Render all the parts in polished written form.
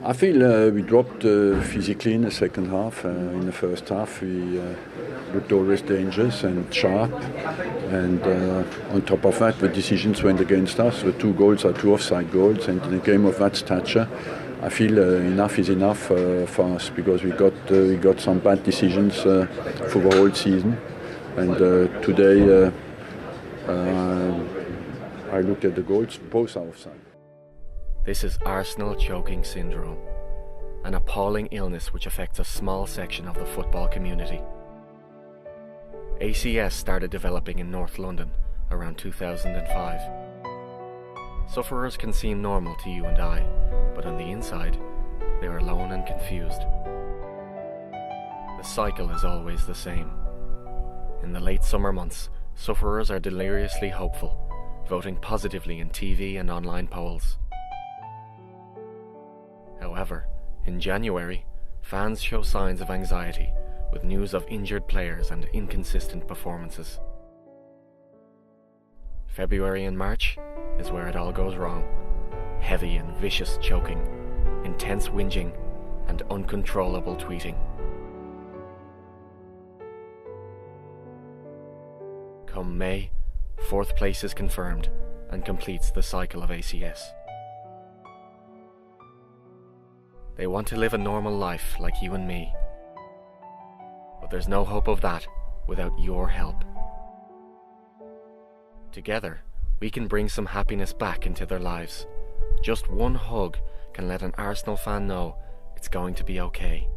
I feel we dropped physically in the second half. In the first half, we looked always dangerous and sharp. And on top of that, the decisions went against us. The 2 goals are 2 offside goals. And in a game of that stature, I feel enough is enough for us because we got some bad decisions for the whole season. And today, I looked at the goals, both are offside. This is Arsenal choking syndrome, an appalling illness which affects a small section of the football community. ACS started developing in North London around 2005. Sufferers can seem normal to you and I, but on the inside, they are alone and confused. The cycle is always the same. In the late summer months, sufferers are deliriously hopeful, voting positively in TV and online polls. However, in January, fans show signs of anxiety with news of injured players and inconsistent performances. February and March is where it all goes wrong. Heavy and vicious choking, intense whinging, and uncontrollable tweeting. Come May, 4th place is confirmed and completes the cycle of ACS. They want to live a normal life like you and me. But there's no hope of that without your help. Together, we can bring some happiness back into their lives. Just one hug can let an Arsenal fan know it's going to be okay.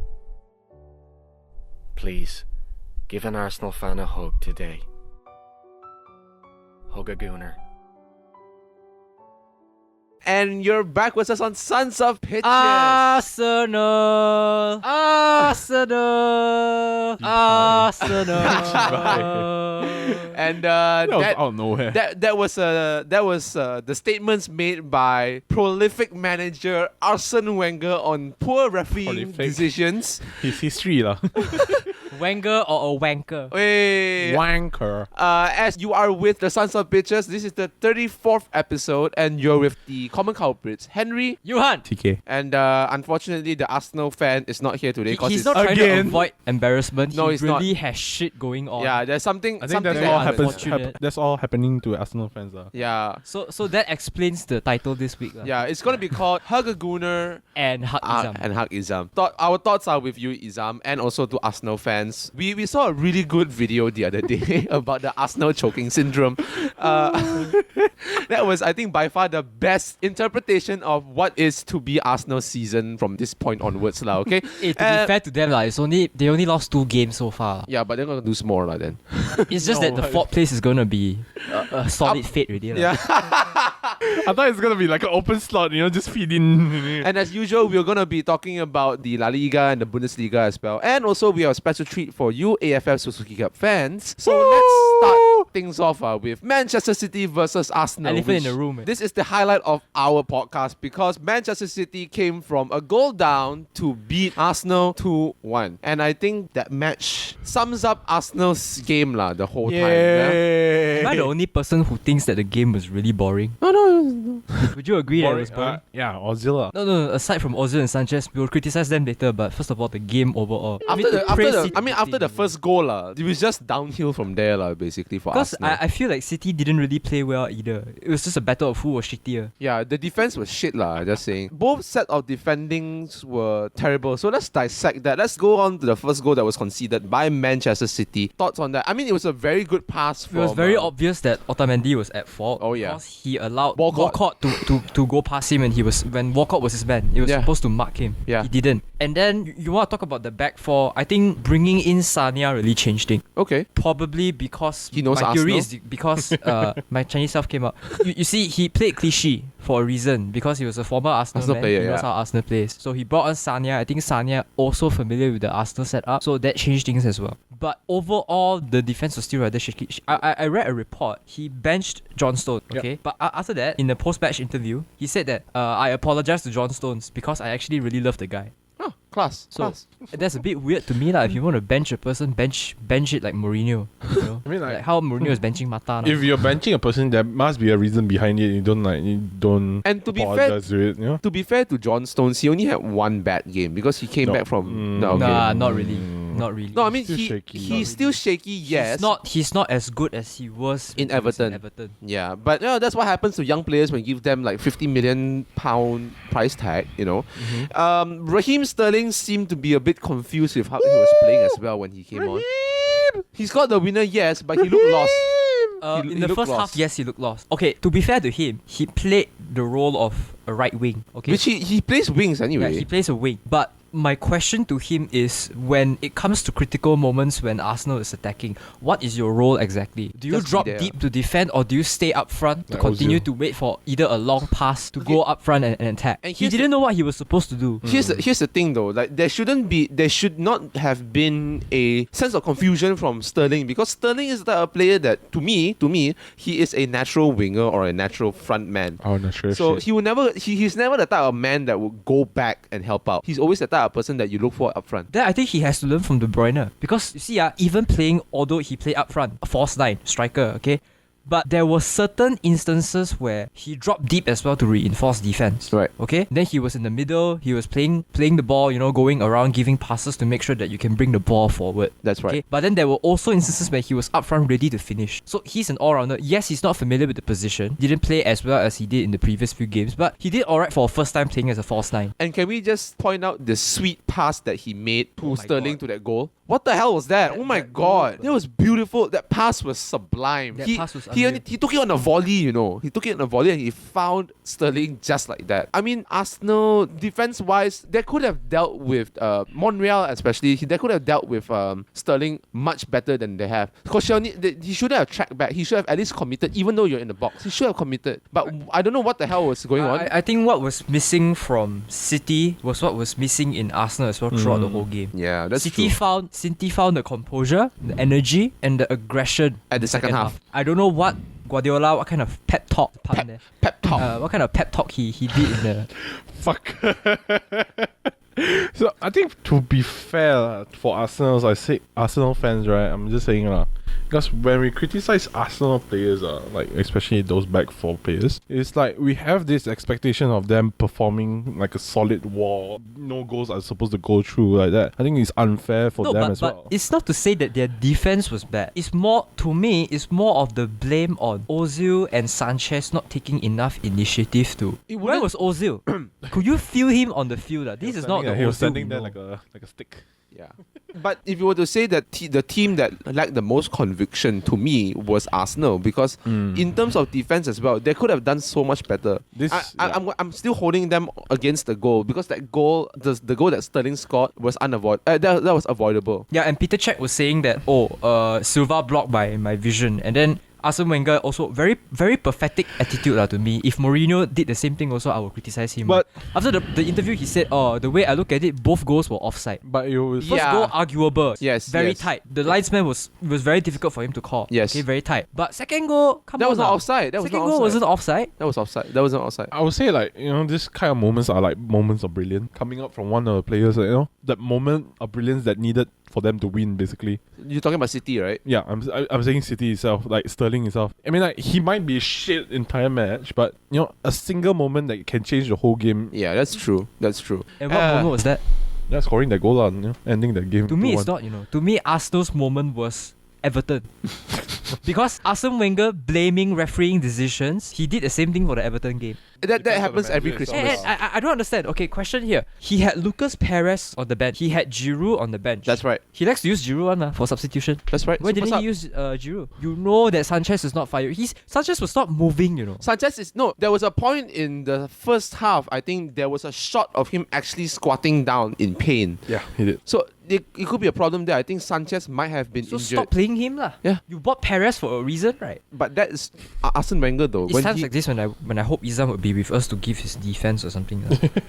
Please, give an Arsenal fan a hug today. Hug a Gooner. And you're back with us on Sons of Pitches. Arsenal! Arsenal! Arsenal! And that was out of nowhere. That was the statements made by prolific manager Arsene Wenger on poor refereeing decisions. His history lah. Wenger or a wanker? Wait. Wanker. As you are with the Sons of Pitches, this is the 34th episode, and you're with the common culprits, Henry, Johan! TK. and unfortunately, the Arsenal fan is not here today. He's not trying to Again. avoid embarrassment. No, he he's really has shit going on. Yeah, there's something. I think something that's all happens. unfortunate. that's all happening to Arsenal fans lah. Yeah. So that explains the title this week. Yeah, it's gonna be called Hug a Gooner And Izham. and Hug Izham. Our thoughts are with you, Izham, and also to Arsenal fans. We saw a really good video the other day about the Arsenal choking syndrome. That was, I think, by far the best interpretation of what is to be Arsenal's season from this point onwards, lah. Okay. To be fair to them, they only lost 2 games so far. Yeah, but they're gonna lose more, lah. Then. It's just that the 4th place is gonna be a solid fate already. Yeah. I thought it's gonna be like an open slot, just feed in. And as usual, we're going to be talking about the La Liga and the Bundesliga as well. And also, we have a special treat for you, AFF Suzuki Cup fans. So let's start things off with Manchester City versus Arsenal. Elephant in the room. This is the highlight of our podcast because Manchester City came from a goal down to beat Arsenal 2-1. And I think that match sums up Arsenal's game the whole time. Am I the only person who thinks that the game was really boring? No. Would you agree that it was boring? Yeah, Ozil lah. No. Aside from Ozil and Sanchez, we will criticize them later. But first of all, the game overall. After the first goal, it was just downhill from there, basically for because Arsenal. I feel like City didn't really play well either. It was just a battle of who was shittier. Yeah, the defense was shit, just saying. Both set of defendings were terrible. So let's dissect that. Let's go on to the first goal that was conceded by Manchester City. Thoughts on that? I mean, it was a very good pass. It was very obvious that Otamendi was at fault. Oh, yeah. Because he allowed Walcott to go past him, and when Walcott was his man, he was supposed to mark him. Yeah. He didn't. And then you want to talk about the back four. I think bringing in Sanya really changed things. Okay. Probably because He knows my theory Arsenal. is because my Chinese self came out. You see, he played cliche for a reason because he was a former Arsenal man. player, he knows how Arsenal plays. So he brought on Sanya. I think Sanya also familiar with the Arsenal setup, so that changed things as well. But overall, the defense was still rather shaky. I read a report. He benched John Stones, okay? Yep. But after that, in the post-match interview, he said that I apologized to John Stones because I actually really love the guy. Class. So that's a bit weird to me lah. If you want to bench a person, bench it like Mourinho. You know? I mean, like how Mourinho is benching Mata. If you're benching a person, there must be a reason behind it. You don't And to be fair, apologize to it. You know? to be fair to John Stones, he only had one bad game because he came back from. No, okay. Nah, not really. Not really. No, I mean Still shaky. he's still shaky. Yes, He's not as good as he was In when he was Everton. Yeah, but that's what happens to young players when you give them like £50 million price tag. You know, Raheem Sterling seemed to be a bit confused with how he was playing as well when he came on. He scored the winner, yes, but he looked lost. In the first half, yes, he looked lost. Okay, to be fair to him, he played the role of a right wing. Okay, Which he plays wings anyway. yeah, he plays a wing. But my question to him is, when it comes to critical moments when Arsenal is attacking, what is your role exactly? Do you Just be drop there. deep to defend, or do you stay up front to Like continue Ozil. to wait for either a long pass to go up front and attack? And He here's didn't know what he was supposed to do. Here's the thing though, like there should not have been a sense of confusion from Sterling, because Sterling is the player that to me he is a natural winger or a natural front man. Oh, not sure. So he will never he's never the type of man that will go back and help out. He's always the type of person that you look for up front. Then I think he has to learn from De Bruyne, because you see, even playing, although he played up front, a false nine striker, okay, but there were certain instances where he dropped deep as well to reinforce defense. Right. Okay. Then he was in the middle. He was playing the ball, going around giving passes to make sure that you can bring the ball forward. That's right. Okay. But then there were also instances where he was up front ready to finish. So he's an all-rounder. Yes, he's not familiar with the position. Didn't play as well as he did in the previous few games, but he did alright for a first time playing as a false nine. And can we just point out the sweet pass that he made to my Sterling God. to that goal? What the hell was that? Oh my that god. goal- That was beautiful. That pass was sublime. That he, pass was he, unreal. he took it on a volley, He took it on a volley and he found Sterling just like that. I mean, Arsenal, defense-wise, they could have dealt with Monreal especially. They could have dealt with Sterling much better than they have. Because he shouldn't have tracked back. He should have at least committed, even though you're in the box. He should have committed. But I don't know what the hell was going on. I think what was missing from City was what was missing in Arsenal as well throughout the whole game. Yeah, that's City true. found the composure, the energy, and the aggression At the second half. I don't know what Guardiola, what kind of pep talk, Pep talk. what kind of pep talk he did in the. Fuck. So I think, to be fair for Arsenal, I say Arsenal fans, right? I'm just saying because when we criticize Arsenal players, like especially those back four players, it's like we have this expectation of them performing like a solid wall. No goals are supposed to go through like that. I think it's unfair for them as well. But it's not to say that their defense was bad. It's more, to me, it's more of the blame on Ozil and Sanchez not taking enough initiative to. Where was Ozil? Could you feel him on the field? This is not the He was Ozil standing we there know. like a stick. Yeah. But if you were to say that the team that lacked the most conviction to me was Arsenal, because in terms of defense as well, they could have done so much better. I'm still holding them against the goal, because that goal, the goal that Sterling scored was unavoidable. That was avoidable. Yeah, and Peter Cech was saying that, Silva blocked my vision, and then Arsene Wenger also very, very pathetic attitude to me. If Mourinho did the same thing also, I would criticize him. But after the interview, he said, the way I look at it, both goals were offside. But it was First goal, arguable. Yes, Very yes. tight. The linesman was very difficult for him to call. Yes. Okay, very tight. But second goal, That was not offside. That was Second not goal offside. wasn't offside. That was offside. That wasn't offside. I would say, this kind of moments are like moments of brilliance coming up from one of the players. That moment of brilliance that needed for them to win, basically. You're talking about City, right? Yeah, I'm saying City itself, like Sterling itself. I mean, he might be shit entire match, but a single moment that can change the whole game. Yeah, that's true. That's true. And what moment was that? Yeah, scoring that goal, ending the game. To me, 2-1. it's not, To me, Arsenal's moment was Everton. Because Arsene Wenger blaming refereeing decisions, he did the same thing for the Everton game. That happens every manager Christmas. itself. And I don't understand. Okay, question here. He had Lucas Perez on the bench. He had Giroud on the bench. That's right. He likes to use Giroud for substitution. That's right. Why Super didn't sub. he use Giroud? You know that Sanchez is not fired. Sanchez was not moving, Sanchez is there was a point in the first half, I think there was a shot of him actually squatting down in pain. Yeah, he did. So it could be a problem there. I think Sanchez might have been So injured. stop playing him lah. Yeah. You bought Perez for a reason, right? But that is Arsene Wenger though. It's times like this when I hope Izham would be be with us to give his defense or something.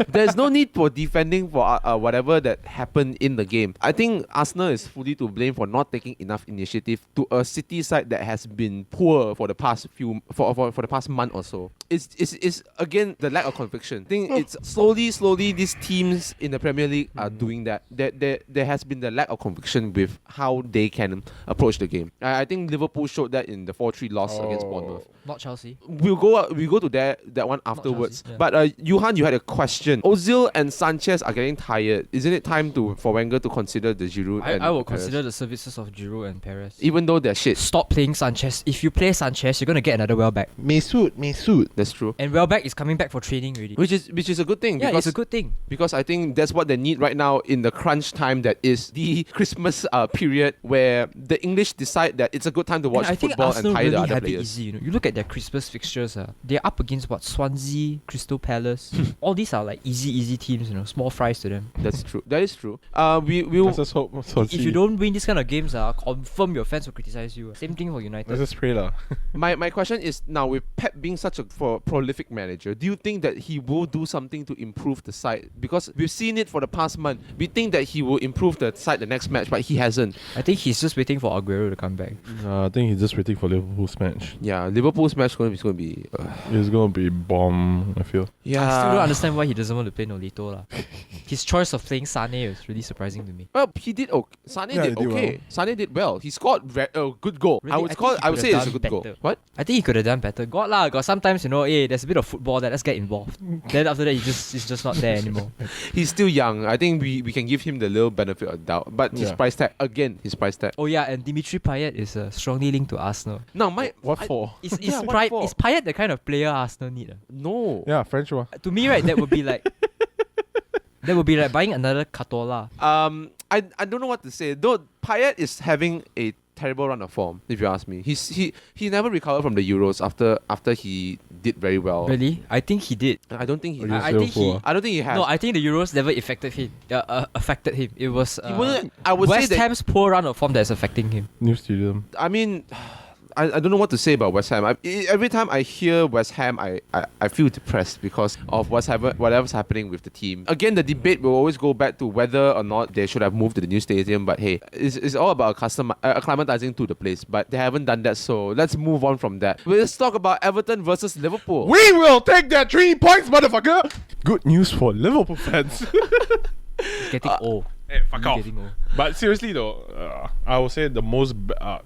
There's no need for defending for whatever that happened in the game. I think Arsenal is fully to blame for not taking enough initiative to a City side that has been poor for the past for the past month or so. It's again the lack of conviction. I think it's slowly these teams in the Premier League are doing that. There has been the lack of conviction with how they can approach the game. I think Liverpool showed that in the 4-3 loss against Bournemouth. Not Chelsea. We'll go to that one afterwards. Chelsea, yeah. But Johan, you had a question. Ozil and Sanchez are getting tired. Isn't it time for Wenger to consider the Giroud? I will Perez? consider the services of Giroud and Perez. Even though they're shit. Stop playing Sanchez. If you play Sanchez, you're gonna get another Welbeck. Mesut. That's true. And Welbeck is coming back for training already. Which is a good thing. Yeah, because it's a good thing. Because I think that's what they need right now in the crunch time that is the Christmas period where the English decide that it's a good time to watch I think football Arsenal and tire really the other have it players. easy. You look at their Christmas fixtures. They're up against what? Swansea, Crystal Palace. All these are like easy teams. Small fries to them. That's true. That is true. We'll Let's just hope. If you don't win this kind of games, confirm your fans will criticize you. Same thing for United. Let's just pray lah. My question is now, with Pep being such a prolific manager, do you think that he will do something to improve the side? Because we've seen it for the past month. We think that he will improve the side the next match, but he hasn't. I think he's just waiting for Aguero to come back. I think he's just waiting for Liverpool's match. Yeah, Liverpool's match is going to be. It's gonna be bomb, I feel. Yeah. I still don't understand why he doesn't want to play Nolito lah. His choice of playing Sane is really surprising to me. Well, he did okay. Sane Yeah, did he did okay. well. Sane did well. He scored a good goal. Really? I would say it's a good goal. better. What? I think he could have done better. Got sometimes, there's a bit of football that let's get involved. Then after that, he's just not there anymore. He's still young. I think we can give him the little benefit of doubt. But his Yeah. price tag, again, his price tag. Oh yeah, and Dimitri Payet is strongly linked to Arsenal. Now, What for? Is Yeah, what for? is Payet the kind of player Arsenal need? no. Yeah, French one. To me, right, that would be like buying another Catola. I don't know what to say. Though Payet is having a terrible run of form, if you ask me. He never recovered from the Euros after he did very well. Really? I think he did. I don't think he. Against I think Liverpool, I don't think he has. No, I think the Euros never affected him. It was He wouldn't. I would West say that. Ham's poor run of form that's affecting him. New stadium. I mean, I don't know what to say about West Ham. Every time I hear West Ham, I feel depressed because of whatever's happening with the team. Again, the debate will always go back to whether or not they should have moved to the new stadium. But hey, it's all about acclimatizing to the place. But they haven't done that, so let's move on from that. Let's talk about Everton versus Liverpool. We will take that 3 points, motherfucker! Good news for Liverpool fans. It's getting old. Hey, fuck Really off. getting old. But seriously though, I would say the most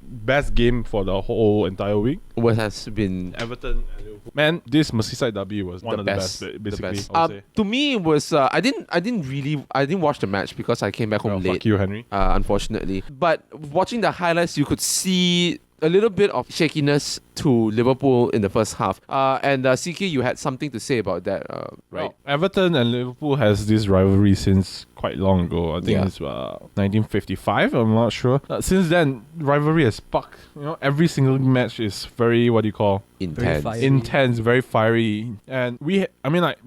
best game for the whole entire week. What has been Everton and Liverpool. Man, this Merseyside derby was one of the best, basically. the best. I would say. To me, it was I didn't watch the match because I came back home Well, late. fuck you, Henry. Unfortunately. But watching the highlights, you could see a little bit of shakiness to Liverpool in the first half. And CK, you had something to say about that, right? Well, Everton and Liverpool has this rivalry since quite long ago. I think Yeah. it's 1955. I'm not sure. Since then, rivalry has sparked. Every single match is very Intense. fiery. intense, very fiery. And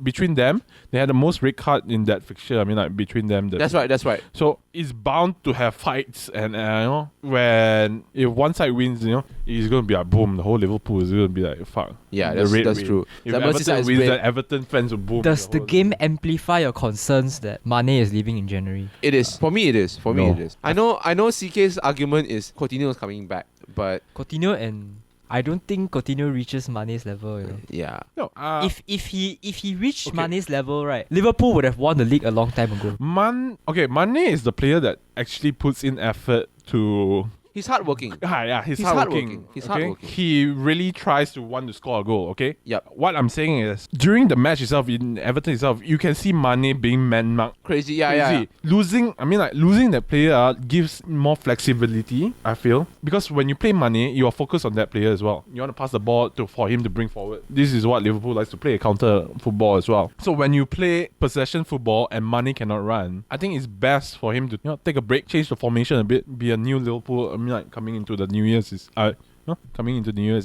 between them, they had the most red card in that fixture. Between them, That's right. So it's bound to have fights, and when if one side wins, it's gonna be like boom. The whole Liverpool is gonna be like fuck. Yeah, the red that's win. true. If The Merseyside Everton is wins, red. then Everton fans will boom. Does the whole game amplify your concerns that Mane is leaving in January? It is. For me, it is. No. I know CK's argument is Coutinho is coming back, but Coutinho, and I don't think Coutinho reaches Mane's level. yeah. No, If he reached Okay. Mane's level, right, Liverpool would have won the league a long time ago. Mane is the player that actually puts in effort to. He's hardworking. He's He's hardworking. hardworking. He's okay? hardworking. He really tries to want to score a goal, okay? Yep. What I'm saying is, during the match itself, in Everton itself, you can see Mane being man-marked. Crazy. Yeah. Crazy. Losing that player gives more flexibility, I feel. Because when you play Mane, you are focused on that player as well. You want to pass the ball for him to bring forward. This is what Liverpool likes to play, counter football as well. So when you play possession football and Mane cannot run, I think it's best for him to take a break, change the formation a bit, be a new Liverpool. Coming into the New Year's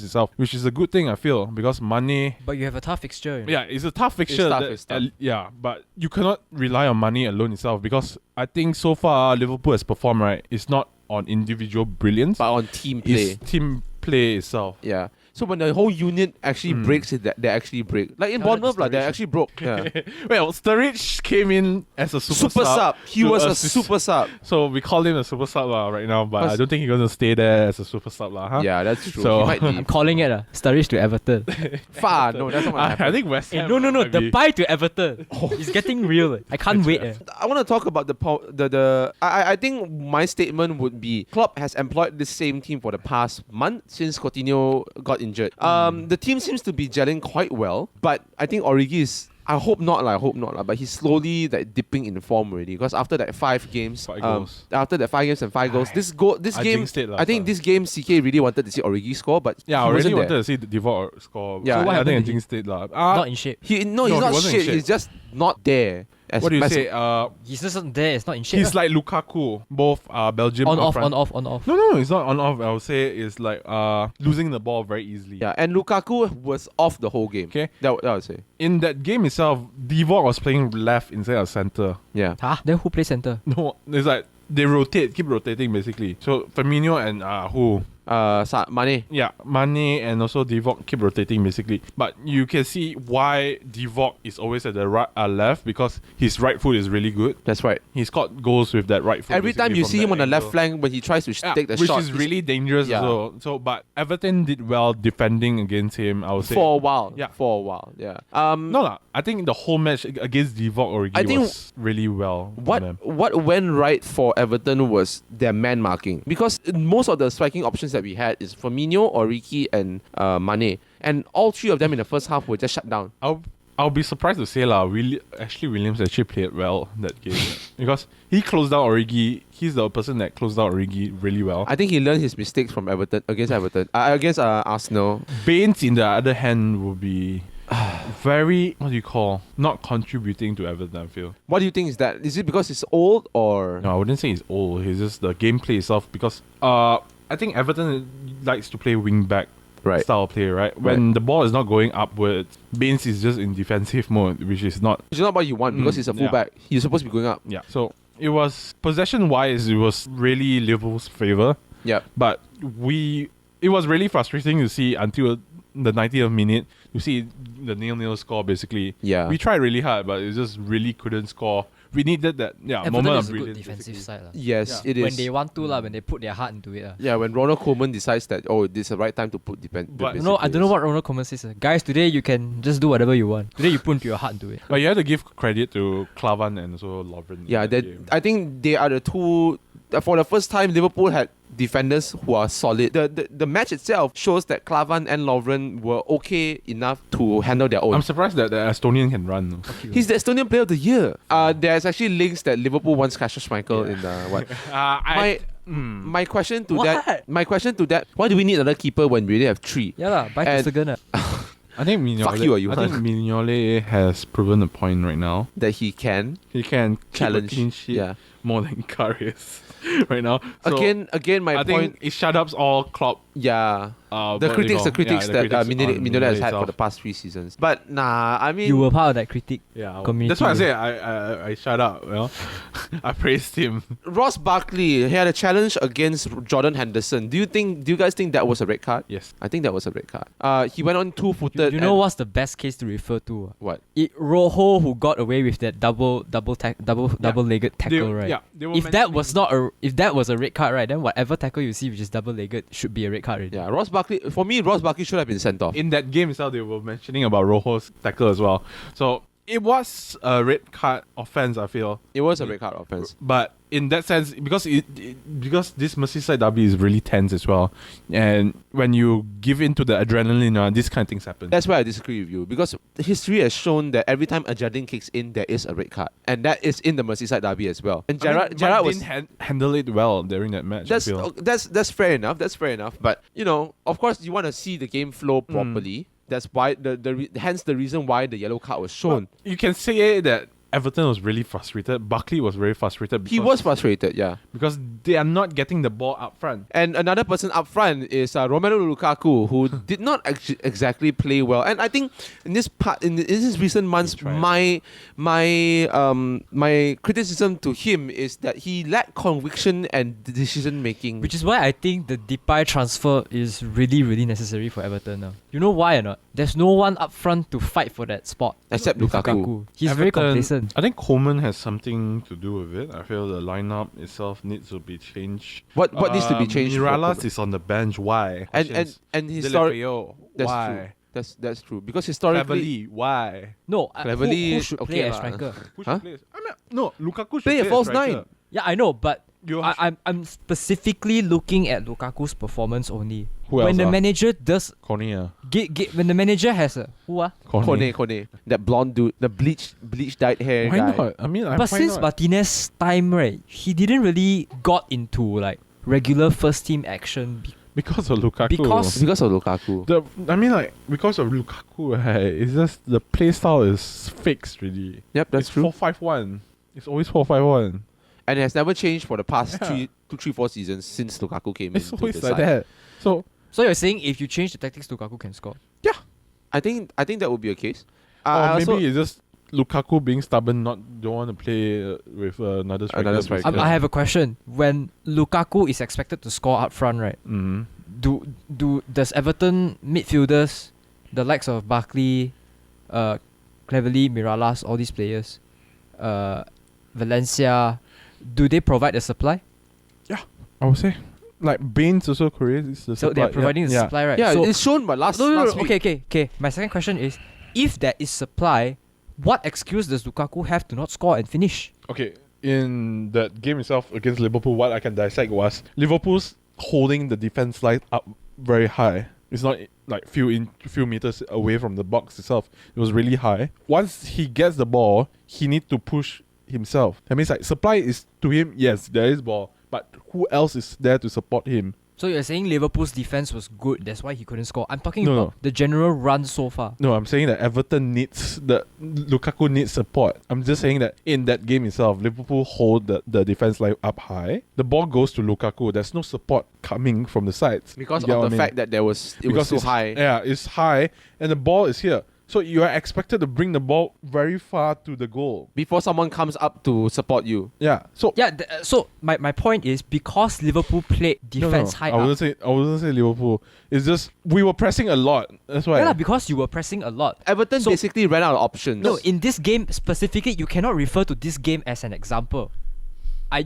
itself, which is a good thing, I feel, because Mane. But you have a tough fixture. Yeah, it's a tough fixture. It's tough. But you cannot rely on Mane alone itself, because I think so far Liverpool has performed right. It's not on individual brilliance, But on team play. it's team play itself. Yeah. So when the whole unit actually breaks, they actually break. Like in Tell Bournemouth, that they Sturridge. actually broke. Yeah. Well, Sturridge came in as a super sub. He to was a assist. super sub. So we call him a super sub right now, but I Cause- don't think he's going to stay there as a super sub. Huh? Yeah, that's true. So- He might I'm leave. calling it Sturridge to Everton. Far. No, that's not what I happened. think West Ham. No, might the be- buy to Everton. It's getting real. I can't wait. I want to talk about I think my statement would be Klopp has employed the same team for the past month since Coutinho got injured. The team seems to be gelling quite well, but I think Origi is. I hope not, but he's slowly like dipping in form already. Because after that 5 games, 5 goals. after that 5 games and 5 goals, this I game, jinxed it I think this game CK really wanted to see Origi score, but Yeah, I he already wasn't wanted there. to see the Divock score. Yeah. So what I think I happened to jinxed it. Not in shape. He's No, not he wasn't in shit. shape. He's just not there. As What do you massive- say? He's just there. It's not in shape. He's like Lukaku, both Belgium on up off, front. on off. No, it's not on off. I would say it's like losing the ball very easily. Yeah, and Lukaku was off the whole game. Okay. That I would say. In that game itself, Divock was playing left instead of center. Yeah. Huh? Then who plays center? No, it's like they keep rotating basically. So Firmino and who? Mane. Yeah, Mane and also Divock keep rotating basically. But you can see why Divock is always at the right left because his right foot is really good. That's right. He scored goals with that right foot. Every time basically you from see that him on the left angle. flank when he tries to take the which shot, is he's- really dangerous. Yeah. So, but Everton did well defending against him. I would say. for a while. Yeah. For a while. Yeah. No lah. I think the whole match against Divock Origi I think was really well. from What them. what went right for Everton was their man marking because most of the striking options that we had is Firmino, Origi, and Mane, and all 3 of them in the first half were just shut down. I'll be surprised to say Ashley Williams actually played well that game because he closed down Origi. He's the person that closed down Origi really well. I think he learned his mistakes from against Arsenal. Baines, in the other hand, will be very not contributing to Everton. I feel. What do you think is that? Is it because he's old or? No, I wouldn't say he's old. He's just the gameplay itself because I think Everton likes to play wing back style of play, right? When the ball is not going upwards, Baines is just in defensive mode, which is not. Which is not what you want because he's a fullback. He's supposed to be going up. Yeah. So it was possession wise, it was really Liverpool's favor. Yeah. But it was really frustrating to see until the 90th minute. You see the 0-0 score basically. Yeah. We tried really hard, but it just really couldn't score. We needed that Everton moment is of a good brilliance. defensive basically. side. Yes, it is. When they want to, when they put their heart into it. Yeah, when Ronald Koeman decides that this is the right time to put defense. But- No, I don't know what Ronald Koeman says. Guys, today you can just do whatever you want. Today you put into your heart into it. But you have to give credit to Klavan and also Lovren. Yeah, I think they are the two. For the first time, Liverpool had defenders who are solid. The match itself shows that Klavan and Lovren were okay enough to handle their own. I'm surprised that the Estonian can run. He's the Estonian Player of the Year. There's actually links that Liverpool wants Kasper Schmeichel in the what? My question to that. My question to that. Why do we need another keeper when we already have 3? Yeah lah, buy And- Kusagan. I think Mignolet, Fuck you, I think Mignolet has proven a point right now. That he can He can challenge. keep a clean sheet Yeah. more than Karius right now. So Again, my I point. think it shut up all Klopp. Yeah. What The do you critics call- that on Mignolet has had for itself. the past 3 seasons. But nah, I mean, You were part of that critic. Yeah, community. that's why I say I shut up. I praised him. Ross Barkley, he had a challenge against Jordan Henderson. Do you guys think that was a red card? Yes. I think that was a red card. He went on 2-footed. You know and- what's the best case to refer to? What? Rojo, who got away with that double-legged tackle, right? Yeah, they were If that mentioning- was a red card, right, then whatever tackle you see which is double-legged should be a red card already. Yeah, Ross Barkley. For me, Ross Barkley should have been sent off. in that game itself, they were mentioning about Rojo's tackle as well. So it was a red card offense, I feel. It was a red card offense. But in that sense, because because this Merseyside derby is really tense as well, and when you give in to the adrenaline, this kind of things happen. That's why I disagree with you because history has shown that every time adrenaline kicks in, there is a red card, and that is in the Merseyside derby as well. And Gerrard was. didn't handle it well during that match. I feel. That's fair enough. That's fair enough. But of course, you want to see the game flow properly. That's why hence the reason why the yellow card was shown. You can say that Everton was really frustrated. Barkley was very frustrated. He was frustrated, yeah. because they are not getting the ball up front. And another person up front is Romelu Lukaku, who did not exactly play well. And I think in this recent months, my criticism to him is that he lacked conviction and decision making. Which is why I think the Depay transfer is really, really necessary for Everton now. You know why or not? There's no one up front to fight for that spot. Except Lukaku. He's very Everton, complacent. I think Coleman has something to do with it. I feel the lineup itself needs to be changed. What needs to be changed? Miralas is on the bench. Why? And historically, Delefeo, that's why? true. That's true because historically, Cleverley, why? No, Cleverly, who should okay play as lah. striker? Who Huh? should play? I mean, no, Lukaku should Play a false striker. nine. Yeah, I know, but You I'm specifically looking at Lukaku's performance only. Who when else the ah? manager does Cornea. when the manager has a Kone, that blonde dude, the bleach dyed hair Why guy. not? I mean, but since Martinez's time, right, he didn't really got into like regular first team action because of Lukaku. Because- Because of Lukaku. Because of Lukaku, right? It's just the play style is fixed, really. Yep, that's it's true. 4-5-1. It's always 4-5-1. And it has never changed for the past Yeah. 4 seasons since Lukaku came It's into always the like side. that. So So you're saying if you change the tactics, Lukaku can score? I think that would be a case. or I maybe also, it's just Lukaku being stubborn, don't want to play with another striker. Another striker. I have a question. When Lukaku is expected to score up front, right? Mm-hmm. Does Everton midfielders, the likes of Barkley, Cleverly, Miralas, all these players, Valencia, do they provide a supply? I would say. Like Baines also creates the So supply. they're providing the supply, right? yeah, So it's shown by last no, week. okay. My second question is, if there is supply, what excuse does Lukaku have to not score and finish? Okay, in that game itself against Liverpool, what I can dissect was Liverpool's holding the defense line up very high. It's not like few meters away from the box itself. It was really high. Once he gets the ball, he needs to push himself. That means like supply is to him. Yes, there is ball, but who else is there to support him? So you're saying Liverpool's defense was good, that's why he couldn't score. I'm talking No, about no. the general run so far. No, I'm saying that Lukaku needs support. I'm just saying that in that game itself, Liverpool hold the defense line up high. The ball goes to Lukaku. There's no support coming from the sides. Because You get of what the I mean? fact that it was so it's high. Yeah, it's high, and the ball is here. So you are expected to bring the ball very far to the goal. Before someone comes up to support you. Yeah. So Yeah, so my point is because Liverpool played defense high I wouldn't up. say Liverpool. It's just we were pressing a lot. That's why. Yeah, because you were pressing a lot. Everton So- basically ran out of options. No, in this game specifically, you cannot refer to this game as an example.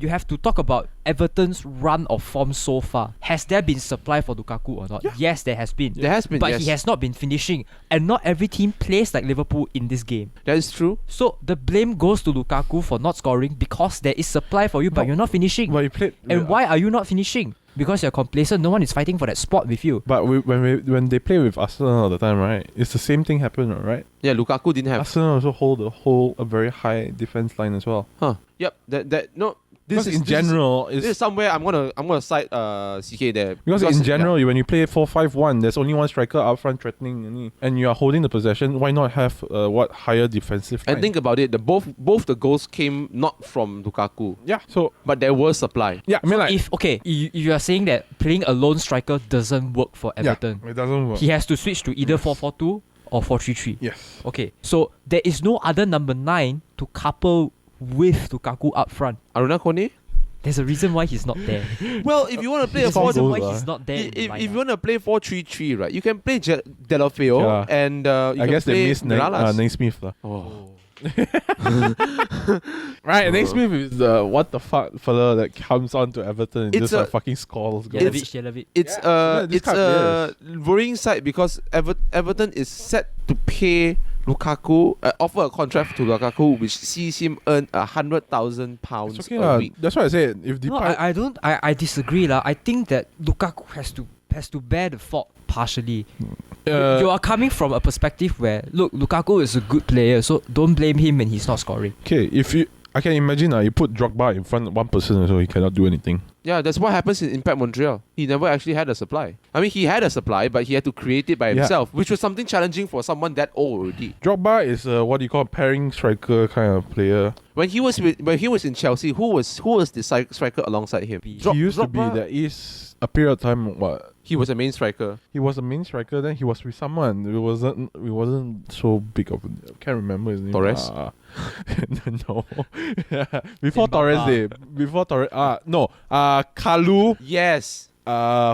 You have to talk about Everton's run of form so far. Has there been supply for Lukaku or not? Yeah. Yes, there has been. There has been, But yes. he has not been finishing. And not every team plays like Liverpool in this game. That is true. So the blame goes to Lukaku for not scoring because there is supply for you, but No. you're not finishing. But you played. And why are you not finishing? Because you're complacent. No one is fighting for that spot with you. But when they play with Arsenal all the time, right? It's the same thing happen, right? Yeah, Lukaku didn't have. Arsenal also hold a very high defense line as well. Yep. This Because is in general, This is somewhere I'm gonna cite CK there. because in general, when you play 4-5-1, there's only one striker up front threatening, and you are holding the possession. Why not have higher defensive line? And think about it, both the goals came not from Lukaku, yeah. So but there was supply. yeah, I mean like If you are saying that playing a lone striker doesn't work for Everton, it doesn't work. he has to switch to either 4-4-2 or 4-3-3. Yes. Okay, so there is no other number 9 to couple with Lukaku up front. Aruna Kone? There's a reason why he's not there. Well, if you want to play a There's a 4 reason goals, why he's not there. in the if you lineup. want to play 4-3-3, right, you can play Delafeo Yeah. and you I can guess play they missed Miralas. Naismith lah. Oh. Right, Naismith is the what the fuck fella that comes on to Everton and It's just a- like fucking scores goals. Jelavic. It's Yeah, this it's kind a of worrying side because Everton is set to pay Lukaku, offer a contract to Lukaku which sees him earn £100,000 It's okay a lah. week. That's why I said if No, Depay, I disagree lah. I think that Lukaku has to bear the fault partially. You are coming from a perspective where look, Lukaku is a good player, so don't blame him when he's not scoring. okay, I can imagine you put Drogba in front of one person so he cannot do anything. Yeah, that's what happens in Impact Montreal. He never actually had a supply. I mean, he had a supply, but he had to create it by himself, which was something challenging for someone that old already. Drogba is what you call pairing striker kind of player. When he was in Chelsea, who was the striker alongside him? He used to be. There is a period of time what he was a main striker. he was a main striker. Then he was with someone. It wasn't so big of. I can't remember his name. Torres? No. Before Torres day. Before Torres. No. Kalu. Yes.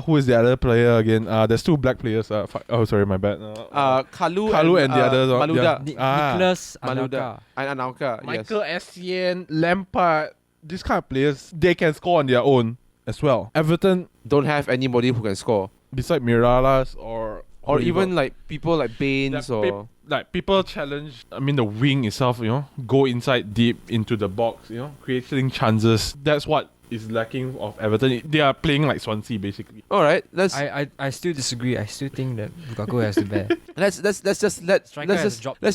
Who is the other player again? There's two black players. Oh, sorry, my bad. Kalu and the others. Malouda. Nicholas Malouda. Anelka. And Anelka. Yes. Michael Essien, Lampard. These kind of players, they can score on their own as well. Everton, Don't have anybody who can score. beside Miralas or Even like people like Baines or... people challenge. I mean, the wing itself, go inside deep into the box, creating chances. That's what is lacking of Everton. They are playing like Swansea basically. All right, let's I still disagree. I still think that Lukaku has to bear. let's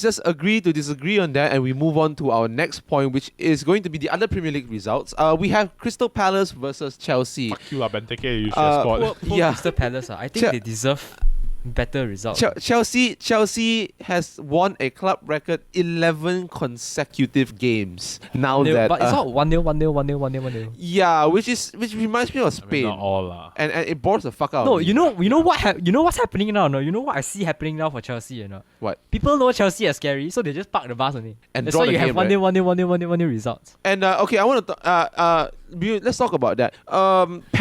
just agree to disagree on that, and we move on to our next point, which is going to be the other Premier League results. We have Crystal Palace versus Chelsea. Fuck you, Benteke. You should have scored. Yeah. Crystal Palace, I think they deserve better results. Chelsea has won a club record 11 consecutive games. Now but that it's not 1-0, 1-0, 1-0, 1-0, 1-0. yeah, which reminds me of I mean, Spain. not all lah. And it bores the fuck out. No, of me. you know what's happening now. No, you know what I see happening now for Chelsea. You know What? People know Chelsea are scary, so they just park the bus on it. And that's draw why the you have game, 1-0, 1-0, 1-0, 1-0 results. And okay, I want to let's talk about that.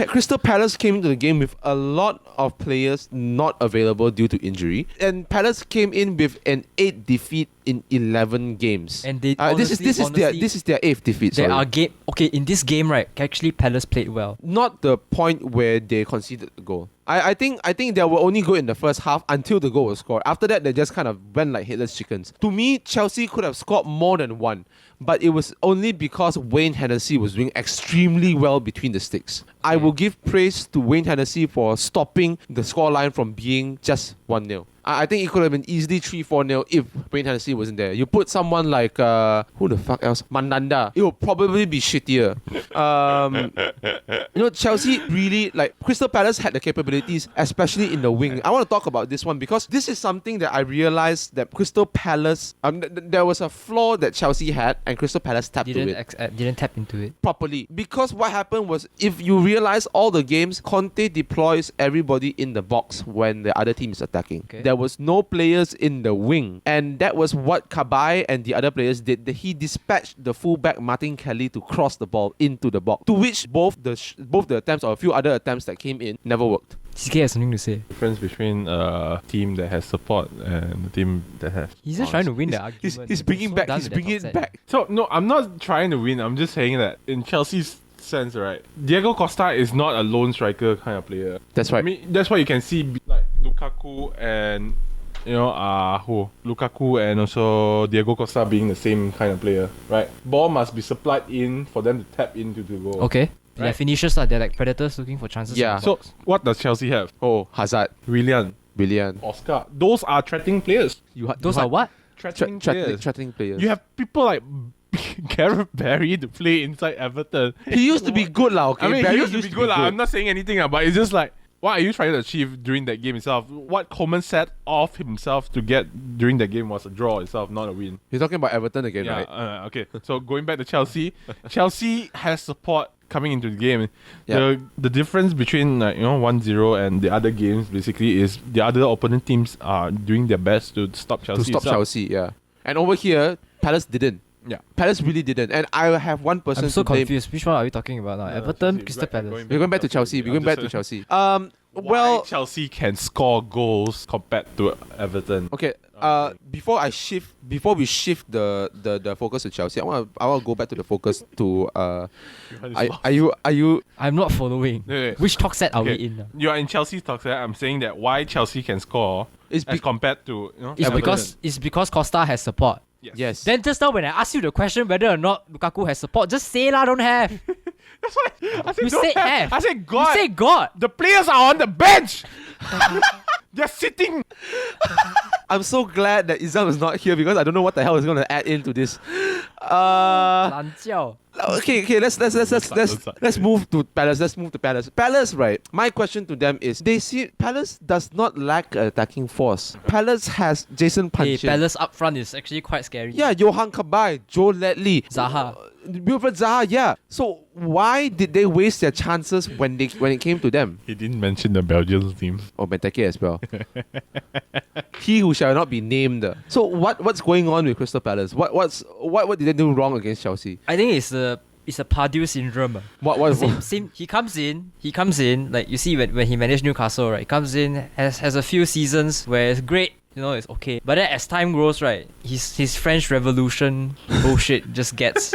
Crystal Palace came into the game with a lot of players not available due to injury, and Palace came in with an 8 defeat in 11 games. And they this is their 8th defeat. There Sorry. are game. Okay, in this game, right? Actually, Palace played well. Not the point where they conceded the goal. I think they were only good in the first half until the goal was scored. After that, they just kind of went like headless chickens. To me, Chelsea could have scored more than one, but it was only because Wayne Hennessy was doing extremely well between the sticks. I will give praise to Wayne Hennessy for stopping the scoreline from being just 1-0. I think it could have been easily 3-4-0 if Wayne Hennessy wasn't there. You put someone like who the fuck else? Mandanda. It will probably be shittier. Chelsea really, like, Crystal Palace had the capabilities, especially in the wing. I want to talk about this one because this is something that I realized that Crystal Palace, there was a flaw that Chelsea had and Crystal Palace tapped to it Didn't tap into it properly. Because what happened was, if you realize all the games, Conte deploys everybody in the box when the other team is attacking. Okay. There was no players in the wing, and that was what Cabaye and the other players did. He dispatched the fullback Martin Kelly to cross the ball into the box, to which both the attempts or a few other attempts that came in never worked. CK has something to say. Difference between a team that has support and a team that has. He's just trying to win the argument. He's bringing back. He's bringing it back. So no, I'm not trying to win. I'm just saying that in Chelsea's sense, right? Diego Costa is not a lone striker kind of player. That's right. I mean, that's why you can see like Lukaku and Lukaku and also Diego Costa being the same kind of player, right? Ball must be supplied in for them to tap into the goal. Okay. They're Right. finishers, they're like predators looking for chances. Yeah. So what does Chelsea have? Oh, Hazard, Willian, Willian. Oscar. Those are threatening players. Those are what? Threatening players. Threatening players. You have people like Gareth Barry to play inside Everton. He used to be good lah. Okay, I mean, Barry he used to be good. I'm not saying anything, but it's just like, what are you trying to achieve during that game itself? What Coleman set off himself to get during that game was a draw itself, not a win. You're talking about Everton again, Yeah, right? okay. So going back to Chelsea, Chelsea has support coming into the game. Yeah. The difference between 1-0 and the other games basically is the other opponent teams are doing their best to stop Chelsea. To stop itself. Chelsea, yeah. And over here, Palace didn't. Yeah. Palace really didn't. And I have one person I'm so to blame. confused. Which one are we talking about now? Everton, Crystal Palace. We're going back to Chelsea. We're going back to Chelsea. Well, Chelsea can score goals compared to Everton. Okay. Before we shift the focus to Chelsea, I want to go back to the focus to are you I'm not following. Wait. Which talk set are we Okay. in now? You are in Chelsea's talk set. I'm saying that why Chelsea can score It's as compared to It's because Costa has support. yes. Then just now when I asked you the question whether or not Lukaku has support, just say lah, don't have. That's why I said You don't said have. I said God. You say God. The players are on the bench. They're sitting. I'm so glad that Izham is not here because I don't know what the hell is going to add into this. Lan jiao. Okay. Let's move to Palace. Let's move to Palace. Palace, right? My question to them is: they see Palace does not lack attacking force. Palace has Jason Hey, Panchin. Palace up front is actually quite scary. Yeah, Johan Kabay, Joe Ledley, Zaha. Wilfred Zaha. Yeah. So why did they waste their chances when it came to them? He didn't mention the Belgian team. Oh, Benteke as well. He who shall not be named. So what's going on with Crystal Palace? What did they do wrong against Chelsea? I think it's a Pardew syndrome. What Same. He comes in. Like you see when he managed Newcastle, right? He comes in, has a few seasons where it's great. It's okay. But then as time grows, right, his French Revolution bullshit just gets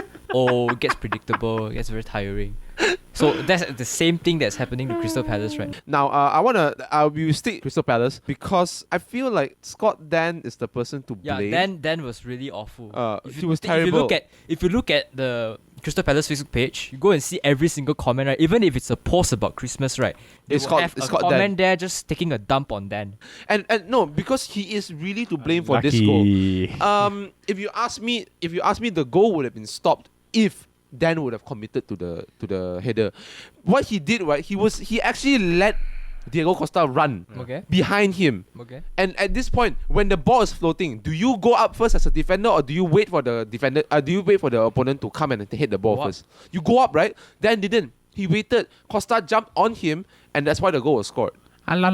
predictable, gets very tiring. So that's the same thing that's happening to Crystal Palace, right? Now, I will stick Crystal Palace because I feel like Scott Dan is the person to blame. Yeah, Dan was really awful. He was terrible. If you look at the Crystal Palace Facebook page, you go and see every single comment, right? Even if it's a post about Christmas, right? It's have a comment there just taking a dump on Dan. And no, because he is really to blame for this goal. If you ask me, the goal would have been stopped if Dan would have committed to the header. What he did, right? He actually let Diego Costa run behind him. Okay. And at this point, when the ball is floating, do you go up first as a defender or do you wait for the defender? Do you wait for the opponent to come and hit the ball first? You go up, right? Dan didn't. He waited. Costa jumped on him, and that's why the goal was scored. And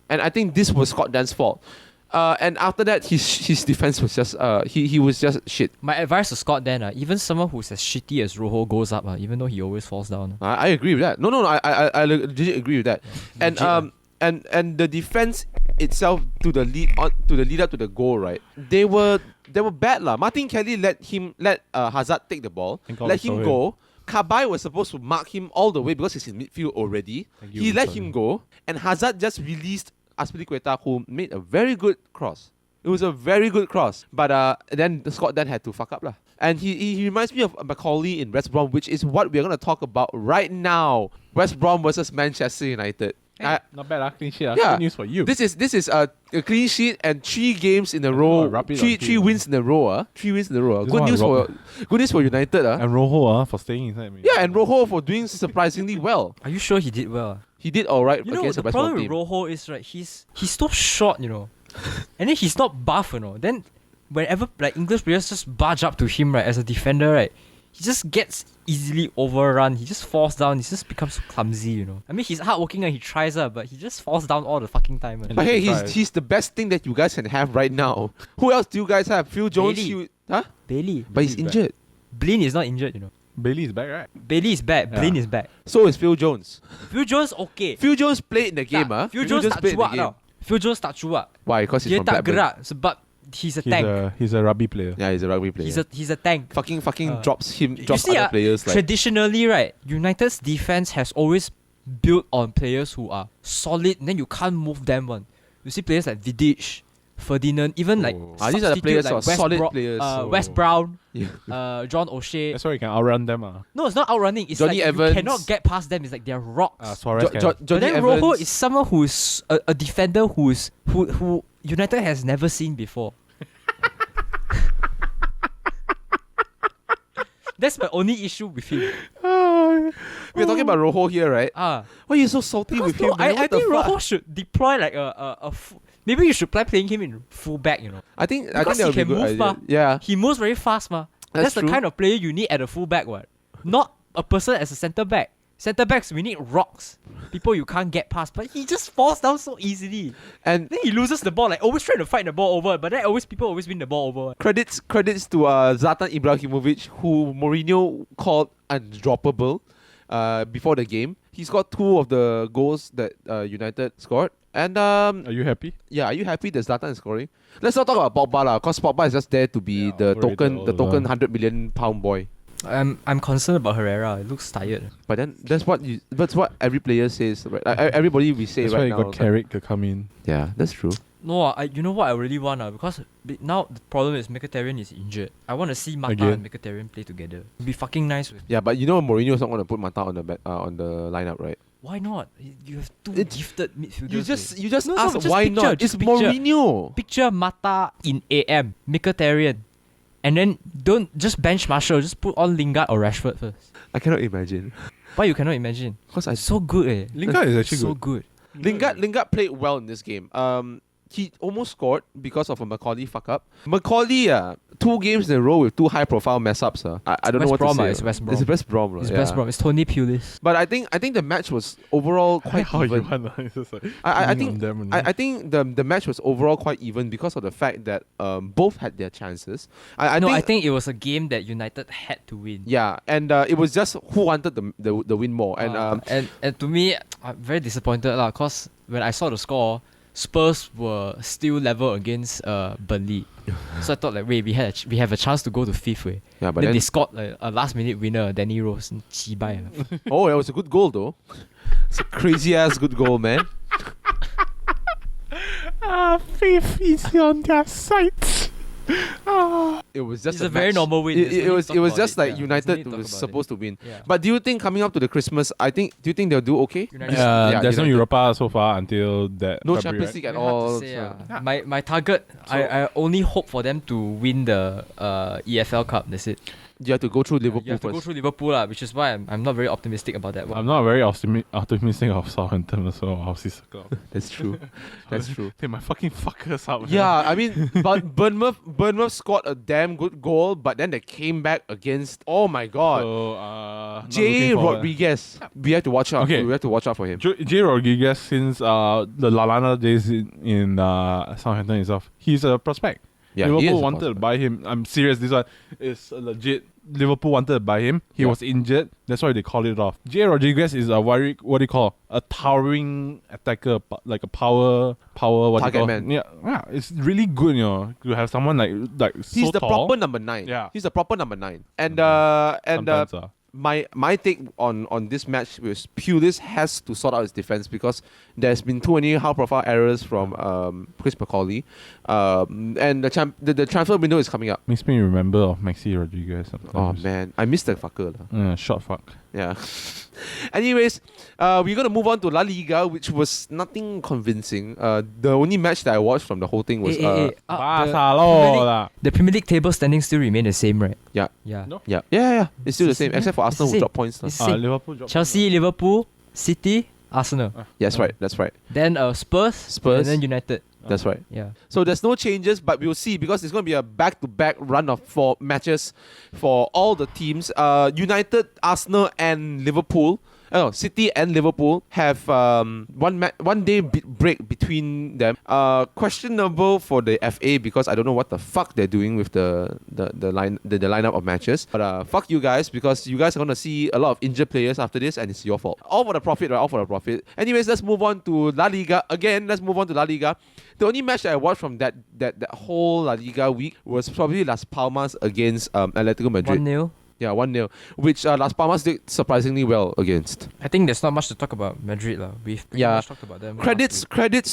I think this was Scott Dan's fault. And after that, his defense was just he was just shit. My advice to Scott Dan, even someone who's as shitty as Rojo goes up, even though he always falls down. I agree with that. No, I legit agree with that. And the defense itself to the lead up to the goal, right? They were bad lah. Martin Kelly let Hazard take the ball, let him go. Kabay was supposed to mark him all the way because he's in midfield already. He let him go, and Hazard just released Azpilicueta, who made a very good cross. It was a very good cross, but then Scott Dan had to fuck up lah. And he reminds me of Macaulay in West Brom, which is what we're going to talk about right now. West Brom versus Manchester United. Not bad, clean sheet. Yeah, good news for you. This is a clean sheet and 3 games in a row. Three wins in a row. 3 wins in a row. Good news for United. And Rojo for staying inside me. Yeah, and Rojo for doing surprisingly well. Are you sure he did well? He did alright against the the West Brom problem team. with Rojo is, right, he's so short, and then he's not buff, Then whenever like English players just barge up to him, right, as a defender, right, he just gets easily overrun. He just falls down. He just becomes clumsy, I mean, he's hardworking and he tries, but he just falls down all the fucking time. But hey, he's the best thing that you guys can have right now. Who else do you guys have? Phil Jones? Bailey. But he's injured. Blaine is not injured, Bailey is back, right? Bailey is back. Blaine is back. So is Phil Jones. Phil Jones okay. Phil Jones played in the game, Phil Jones tak cuak tau. Phil Jones tak cuak. Why? Because he's Dia from tak Blackburn. gerak sebab he's a tank. He's a rugby player. Yeah, he's a rugby player. He's a tank. Fucking drops See, other players like. traditionally, right, United's defense has always built on players who are solid and then you can't move them one. You see players like Vidic, Ferdinand, even like these are the players like who are solid players. West Brown, Yeah. John O'Shea. That's why you can outrun them. No, it's not outrunning. It's Johnny like Evans. you cannot get past them. It's like they're rocks. Suarez can. But Johnny then Evans. Rojo is someone who is a defender who United has never seen before. That's my only issue with him. We're talking about Rojo here, right? Why are you so salty with him? I What the think fuck? Rojo should deploy like maybe you should try playing him in fullback, I think Because that would he be a can good move, idea. ma. Yeah. He moves very fast, ma. That's the true. kind of player you need at a fullback, what? Not a person as a centre back. Centre backs, we need rocks. People you can't get past. But he just falls down so easily. And Then he loses the ball, like always trying to fight the ball over. But then people always win the ball over. credits to Zlatan Ibrahimovic, who Mourinho called undroppable before the game. He scored 2 of the goals that United scored. And Are you happy? yeah, are you happy that Zlatan is scoring? Let's not talk about Pogba lah, because Pogba is just there to be the overrated token all the £100 million boy. I'm concerned about Herrera. It looks tired. But then that's what every player says, right? Everybody we say That's right why you now. got Carrick to come in. Yeah, that's true. No, you know what I really want, because now the problem is Mkhitaryan is injured. I want to see Mata Again? and Mkhitaryan play together. It'd be fucking nice with. Yeah, but you know Mourinho's not going to put Mata on the lineup, right? Why not? You have two It- gifted midfielders. You just No, ask just why picture, not? just It's picture. Mourinho. Picture Mata in AM, Mkhitaryan, and then don't just bench Marshall. Just put on Lingard or Rashford first. I cannot imagine. Why you cannot imagine? Because I So good, Lingard is actually so good. good. Lingard played well in this game. He almost scored because of a Macaulay fuck up. Macaulay, 2 games in a row with 2 high profile mess ups. I don't know West what to Brom, say. it's West Brom. It's West Brom. It's yeah. West Brom. It's Tony Pulis. But I think the match was overall quite How you even. want? It's just like I leaning think on them and I think the match was overall quite even because of the fact that both had their chances. I think it was a game that United had to win. yeah, and it was just who wanted the win more. And to me, I'm very disappointed lah. Cause when I saw the score, Spurs were still level against Burnley. So I thought like, wait, we have a chance to go to 5th way. yeah, but Then then they scored like, a last minute winner, Danny Rose. Chibai. oh, it was a good goal though. It's a crazy ass good goal, man. faith is on their side. It was just It's a very match. normal win. There's no need It was to it was talk just about like it. Yeah, there's no need United to talk was about supposed to win. Yeah. But do you think coming up to the Christmas, do you think they'll do okay? United- There's no United. Europa so far until that. No February, Champions right? League at Very hard to all. say, so- My target, I only hope for them to win the EFL Cup. That's it. You have to go through Liverpool You have to first. go through Liverpool, which is why I'm not very optimistic about that one. I'm not very optimistic of Southampton as well. I'll see Club. That's true. That's true. They might fucking fuck us up. man. Yeah, I mean, but Bournemouth scored a damn good goal, but then they came back against. Oh my god, So, not Jay looking forward. Rodriguez. We have to watch out. Okay. We have to watch out for him. Jay Rodriguez, since the Lalana days in Southampton itself, he's a prospect. Yeah, he is Liverpool a wanted to prospect. buy him. I'm serious. This one is legit. Liverpool wanted to buy him. He Yeah. was injured. That's why they called it off. Jay Rodriguez is a what do you call a towering attacker, like a power. What Target do you call? man. Yeah. It's really good, to have someone like so He's the tall. proper number 9. Yeah. He's the proper number 9. And Sometimes, my take on this match was Pulis has to sort out his defense because there's been too many high-profile errors from Chris Macaulay, and the transfer window is coming up. makes me remember of Maxi Rodriguez. Oh Sometimes. man, I missed that fucker lah. Short fuck. Yeah. Anyways, we're gonna move on to La Liga, which was nothing convincing. The only match that I watched from the whole thing was Barcelona. The Premier League table standings still remain the same, right? Yeah. Yeah. No. yeah. It's still the It's the same, same, except for yeah. Arsenal It's who the dropped points. It's Lah. the same. Liverpool dropped Chelsea, Liverpool, City, Arsenal. That's right. That's right. Then Spurs, Spurs. and then United. That's right. Yeah. So there's no changes, but we'll see because it's going to be a back-to-back run of 4 matches for all the teams. United, Arsenal, and Liverpool. City and Liverpool have one day break between them. Questionable for the FA because I don't know what the fuck they're doing with the lineup of matches. But fuck you guys because you guys are gonna see a lot of injured players after this, and it's your fault. All for the profit, right? All for the profit. Anyways, let's move on to La Liga again. Let's move on to La Liga. The only match that I watched from that whole La Liga week was probably Las Palmas against Atletico Madrid. 1-0. Yeah, 1-0, which Las Palmas did surprisingly well against. I think there's not much to talk about Madrid. We've pretty much talked about them. Credits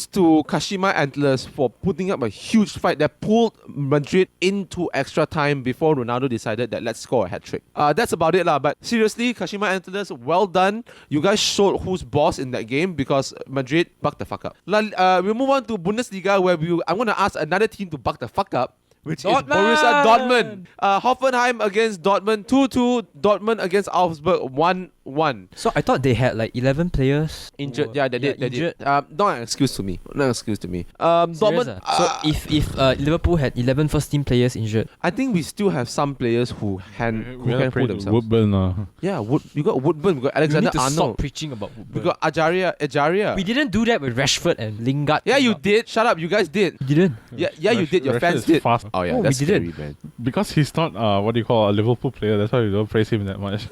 to Kashima Antlers for putting up a huge fight that pulled Madrid into extra time before Ronaldo decided that let's score a hat-trick. That's about it lah. But seriously, Kashima Antlers, well done. You guys showed who's boss in that game because Madrid bucked the fuck up. We'll move on to Bundesliga where I'm going to ask another team to buck the fuck up, which is Borussia Dortmund. Hoffenheim against Dortmund 2-2. Dortmund against Augsburg 1-1. So I thought they had like 11 players Injured, who yeah, were- they did. injured. Not an excuse to me. Serious, Dortmund. ah? So if Liverpool had 11 first team players injured, I think we still have some players who can hold themselves. Woodburn. Yeah, you got Woodburn, we got we Alexander need to stop Arnold, preaching about we Woodburn. got Ajaria. We didn't do that with Rashford and Lingard. Yeah, you did. Shut up, you guys did. You didn't. Yeah, you did. Your Rashford fans is did. fast. Oh yeah, Oh, that's we didn't. scary, man. Because he's not what do you call a Liverpool player, that's why we don't praise him that much.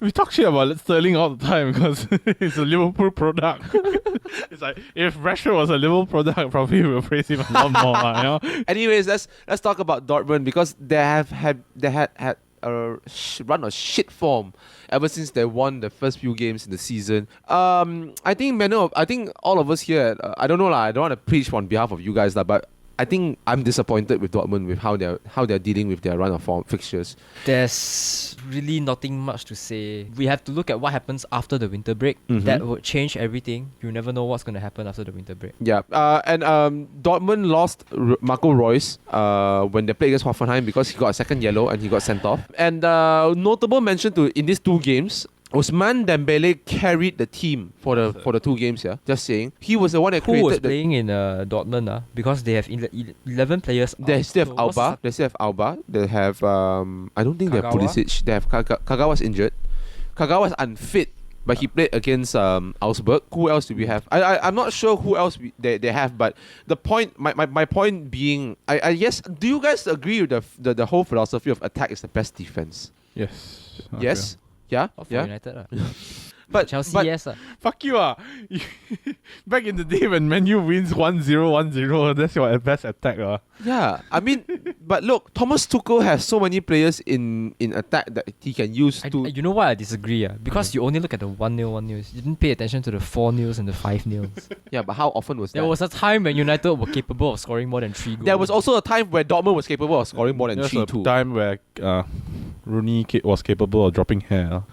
We talk shit about Sterling all the time because it's a Liverpool product. It's like if Rashford was a Liverpool product, probably we'll praise him a lot more. Anyways, let's talk about Dortmund because they had a run of shit form ever since they won the first few games in the season. I think all of us here, I don't know lah, I don't want to preach on behalf of you guys lah, but I think I'm disappointed with Dortmund with how they're dealing with their run of form fixtures. There's really nothing much to say. We have to look at what happens after the winter break. That would change everything. You never know what's going to happen after the winter break. Yeah, and Dortmund lost Marco Reus when they played against Hoffenheim because he got a second yellow and he got sent off. And notable mention in these two games, Ousmane Dembele carried the team for the two games. Yeah, just saying, he was the one that Who created. was playing in Dortmund? Because they have 11 players. They still have So what's Alba. They still have Alba. They have I don't think they have Kagawa? Pulisic. They have Kagawa's injured. Kagawa's unfit. But he played against Augsburg. Who else do we have? I'm not sure who else they have. But the point, my point being, I guess, do you guys agree with the whole philosophy of attack is the best defense? Yes. Yes. Yeah. Not for Yeah. United. But Chelsea, but, yes. Fuck you, Back in the day when Man U wins 1-0, that's your best attack, Yeah, I mean, but look, Thomas Tuchel has so many players in attack that he can use to. You know why I disagree? Because you only look at the 1-0, 1-0. You didn't pay attention to the 4-0s and the 5-0s. Yeah, but how often was that? There was a time when United were capable of scoring more than 3 goals. There was also a time where Dortmund was capable of scoring more than There's 3-2. a time where Rooney was capable of dropping hair.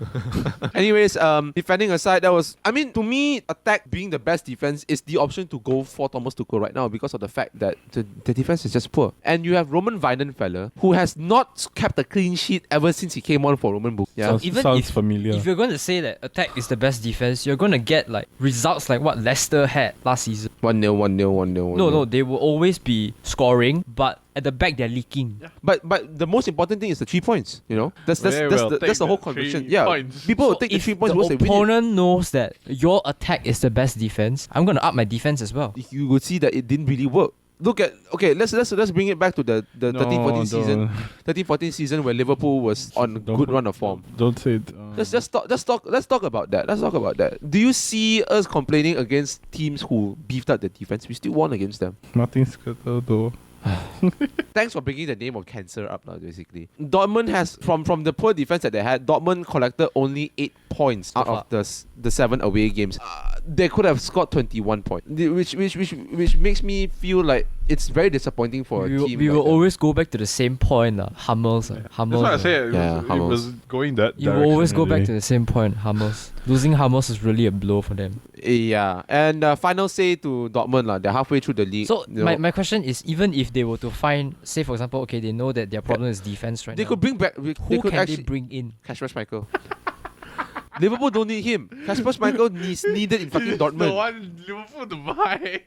Anyways, defending aside, to me, attack being the best defense is the option to go for Thomas Tuchel right now because of the fact that the defense is just poor. And you have Roman Weidenfeller, who has not kept a clean sheet ever since he came on for Roman Book. Yeah. Sounds familiar. If you're going to say that attack is the best defense, you're going to get like results like what Leicester had last season. 1-0, 1-0, 1-0. No, they will always be scoring, but at the back they're leaking. Yeah. But the most important thing is the 3 points. You know, that's Very well, take the whole the conviction. 3 Yeah, points. people will So take the if 3 points the because they win it. opponent knows that your attack is the best defense, I'm going to up my defense as well. You would see that it didn't really work. Look at let's bring it back to the 13-14 season. 13-14 season where Liverpool was on good run of form. Don't say it. Let's talk about that. Let's talk about that. Do you see us complaining against teams who beefed up the defense? We still won against them. Martin Skirtle though. Thanks for bringing the name of cancer up now, basically. Dortmund has, from the poor defense that they had, Dortmund collected only 8 points out of the 7 away games. They could have scored 21 points, which makes me feel like it's very disappointing for a team. We like will that. always go back to the same point. Hummels. Hummels. That's why I say it, Yeah, it Hummels. was going that You will direction always go back already. to the same point. Hummels. Losing Hummels is really a blow for them. Yeah, and final say to Dortmund, they're halfway through the league. So you know. my question is, even if they were to find, say for example, okay, they know that their problem is defense right They now. could bring back. Who They could can actually they bring in? Kasper Schmeichel. Liverpool don't need him. Kasper Schmeichel is needed in fucking The Dortmund. one Liverpool to buy.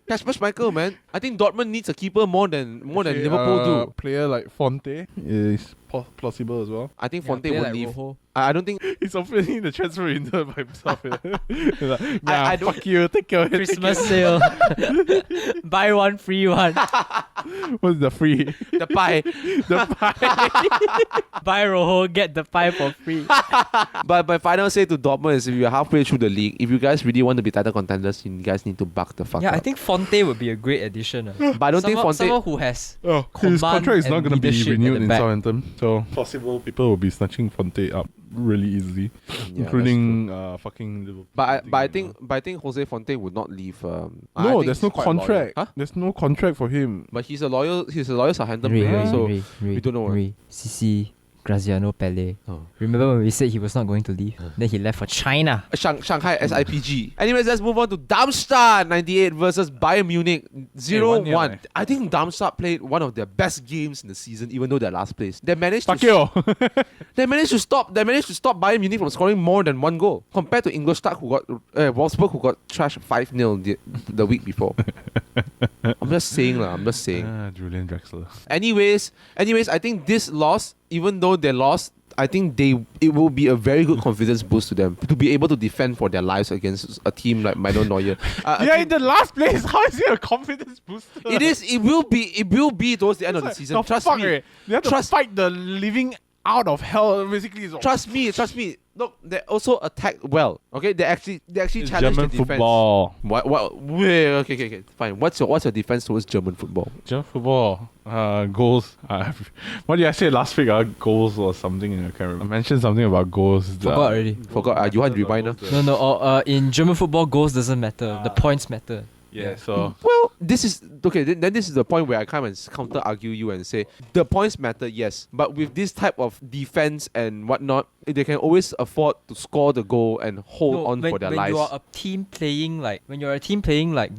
Kasper Schmeichel, man. I think Dortmund needs a keeper more than Liverpool do. Player like Fonte is plausible as well. I think Yeah, Fonte player will like leave. Rojo. I don't think. He's opening the transfer window by himself. He's like, I don't- fuck you, take your Christmas sale. Buy one, free one. What's the free? The pie. The pie. Buy Rojo, get the pie for free. But my final say to Dortmund is if you're halfway through the league, if you guys really want to be title contenders, you guys need to buck the fuck Yeah, up. I think Fonte would be a great addition. But I don't think Fonte. Someone who has Oh, his command contract is not and going to be leadership at renewed the in back. Southampton. So possible people will be snatching Fonte up really easily, Yeah, including fucking Liverpool. But I think Jose Fonte would not leave. I No, think there's no he's quite loyal. contract. Huh? There's no contract for him. But he's a loyal Southampton player, so we don't know. Cici, Graziano Pele. Oh. Remember when we said he was not going to leave? Then he left for China. Shanghai SIPG. Anyways, let's move on to Darmstadt 98 versus Bayern Munich 0-1. 1-0, I think Darmstadt played one of their best games in the season, even though they're last place. They managed Fuck to you. They managed to stop Bayern Munich from scoring more than 1 goal compared to Ingolstadt who got Wolfsburg who got trashed 5-0 the week before. I'm just saying. Julian Drexler. Anyways, I think this loss, even though they lost, I think it will be a very good confidence boost to them to be able to defend for their lives against a team like Manuel Neuer. Yeah, in the last place. How is it a confidence booster? It is. It will be towards the end of the season. Trust me. They have to fight the living out of hell. Basically, Trust me. Look, they also attacked well. Okay, they actually it's challenged German the defense. football. What? Wait, okay. Fine. What's your defense towards German football? German football. Goals. What did I say last week? Goals or something. I can't remember. I mentioned something about goals. Forgot already. Forgot. You want to rewind now? No. In German football, goals doesn't matter. The points matter. Yeah, so Well, this is okay. Then this is the point where I come and counter argue you and say the points matter, yes, but with this type of defense and whatnot, they can always afford to score the goal and hold on for their when lives. you are a team playing like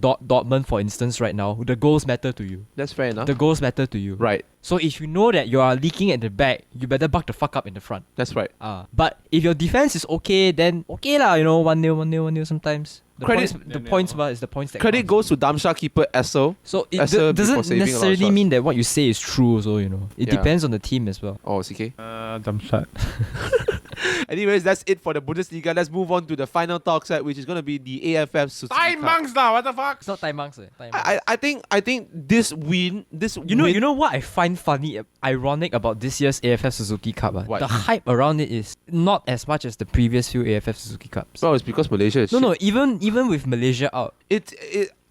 Dortmund, for instance, right now, the goals matter to you. That's fair enough. The goals matter to you. Right. So if you know that you are leaking at the back, you better buck the fuck up in the front. That's right. But if your defense is okay, then okay lah, 1-0, 1-0 sometimes. The points bar is the points that Credit counts. goes to Damsha keeper Esso. So it Esso before doesn't saving a lot of necessarily shots. mean that what you say is true also, It Yeah. depends on the team as well. Oh, CK. dumb shot. Anyways, that's it for the Bundesliga. Let's move on to the final talk set, which is going to be the AFF Suzuki Time Cup. monks now, what the fuck? It's not Time Monks. I think this win, You know what I find funny, ironic about this year's AFF Suzuki Cup? What? The hype around it is not as much as the previous few AFF Suzuki Cups. Well, it's because Malaysia is No, shit. even with Malaysia out, It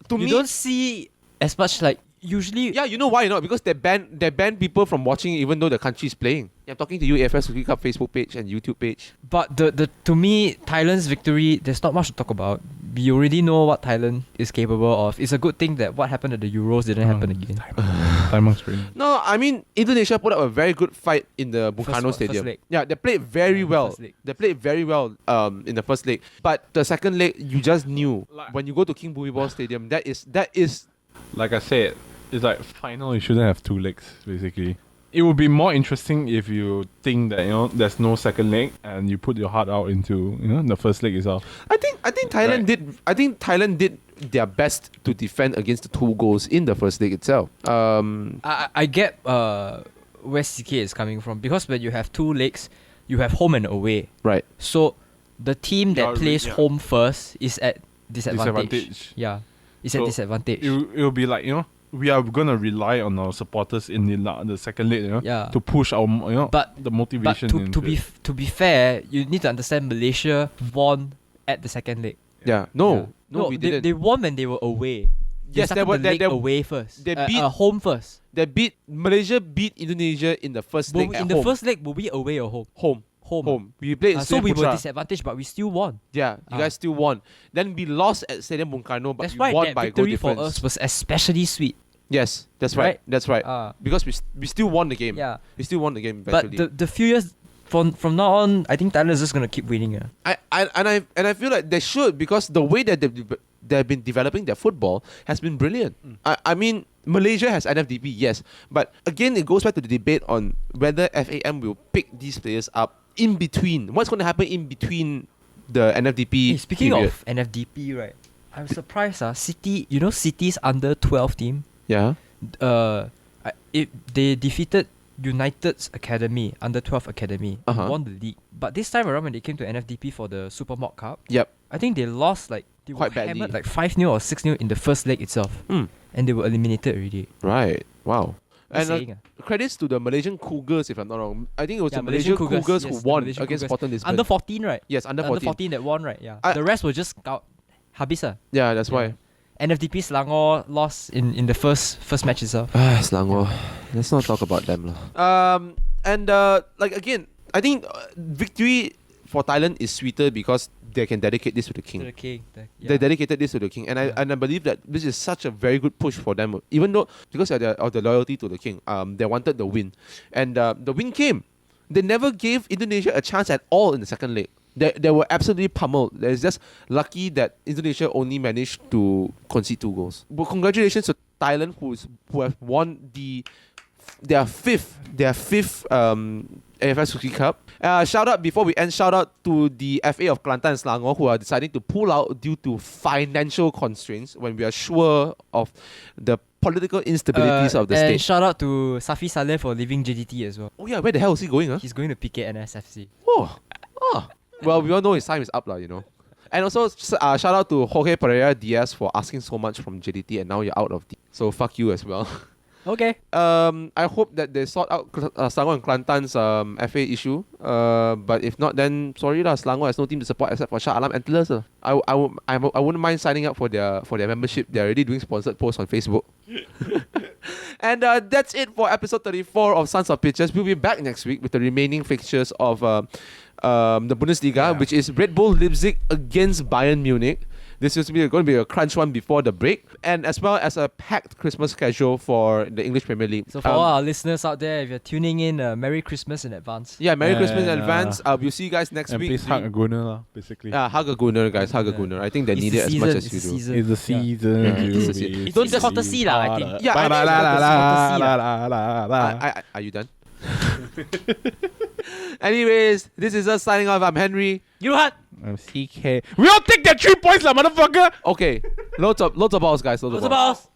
to you me don't see as much like usually. Yeah, you know why not? Because they ban people from watching even though the country is playing. Yeah, I'm talking to you, AFF Suzuki Cup Facebook page and YouTube page. But the to me, Thailand's victory, there's not much to talk about. We already know what Thailand is capable of. It's a good thing that what happened at the Euros didn't happen again. Time monks really. No, I mean Indonesia put up a very good fight in the Bukano Stadium. leg. Yeah, they played very well. first leg. They played very well in the first leg. But the second leg, you just knew Like- when you go to King Bhumibol Stadium, that is Like I said, it's like final. You shouldn't have two legs basically. It would be more interesting if you think that there's no second leg and you put your heart out into the first leg itself. I think Thailand did their best to defend against the 2 goals in the first leg itself. I get where CK is coming from, because when you have 2 legs, you have home and away. Right. So the team that plays yeah. home first is at disadvantage. Disadvantage. Yeah, it's So at disadvantage. It'll be like we are gonna rely on our supporters in the second leg, Yeah. to push our But- the But motivation. to be fair, you need to understand Malaysia won at the second leg. Yeah. No, we they, didn't. they won when they were away. They Yes, started they were- the they- leg they- away first. they beat- home first. Malaysia beat Indonesia in the first But leg in at the home. first leg, were we away or home? Home. We played in So we were Putra. disadvantaged, but we still won. Yeah, you guys still won. Then we lost at Stadium Bung Karno, but That's we why won that by goal victory for difference. us was especially sweet. Yes, that's right. Right? That's right. Because we still won the game. Yeah. We still won the game But eventually. the few years from now on, I think Thailand is just gonna keep winning. I feel like they should, because the way that they've been developing their football has been brilliant. I mean, Malaysia has NFDP, yes, but again, it goes back to the debate on whether FAM will pick these players up in between. What's going to happen in between the NFDP? Hey, speaking period? of NFDP, right? I'm surprised. City, City's under 12 team. Yeah. They defeated United's academy, under 12 academy, and Uh-huh. won the league. But this time around, when they came to NFDP for the Super Mock Cup, Yep. I think they lost they Quite were badly. hammered 5-0 or 6-0 in the first leg itself, and they were eliminated already. Right. Wow. Just And saying, credits to the Malaysian Cougars, if I'm not wrong. I think it was Yeah, the Malaysian Cougars yes, who the won Malaysian against Cougars. Portland Lisbon. Under 14, right? Yes, under 14. that won, right? Yeah. I- The rest were just habis. Yeah, that's why. NFDP Selangor lost in the first match itself. Selangor. Let's not talk about them. Again, I think victory for Thailand is sweeter because they can dedicate this to the king. To the king. They dedicated this to the king, and I believe that this is such a very good push for them. Even though because of the loyalty to the king, they wanted the win, and the win came. They never gave Indonesia a chance at all in the second leg. They were absolutely pummeled. It's just lucky that Indonesia only managed to concede 2 goals. But congratulations to Thailand who have won their fifth AFF Suzuki Cup. Shout out before we end. Shout out to the FA of Kelantan and Selangor who are deciding to pull out due to financial constraints when we are sure of the political instabilities of the and state. shout out to Safi Saleh for leaving JDT as well. Oh yeah, where the hell is he going? He's going to PKNS FC. Well, we all know his time is up, And also, shout out to Jorge Pereira Diaz for asking so much from JDT, and now you're out of D. So fuck you as well. Okay. I hope that they sort out Selangor and Kelantan's FA issue. But if not, then sorry lah. Selangor has no team to support except for Shah Alam and Tillers. I wouldn't mind signing up for their membership. They're already doing sponsored posts on Facebook. And that's it for episode 34 of Sons of Pitches. We'll be back next week with the remaining fixtures of the Bundesliga, which is Red Bull Leipzig against Bayern Munich. This is going to be a crunch one before the break, and as well as a packed Christmas schedule for the English Premier League. So for all our listeners out there, if you're tuning in, Merry Christmas in advance. Yeah, Merry Christmas in Yeah. advance. We'll see you guys next And week. please hug a Gooner, lah, basically. Hug a Gooner, guys. Hug a Gooner. I think they It's need the it as season, much as it's you the do. season. It's the season. Yeah, to it's the season. be Don't It's courtesy lah, I think. Yeah, I la. Are you done? Anyways, this is us signing off. I'm Henry. You had. I'm CK. We all take that 3 points, lah, motherfucker. Okay, loads of balls, guys. Loads of balls. Balls.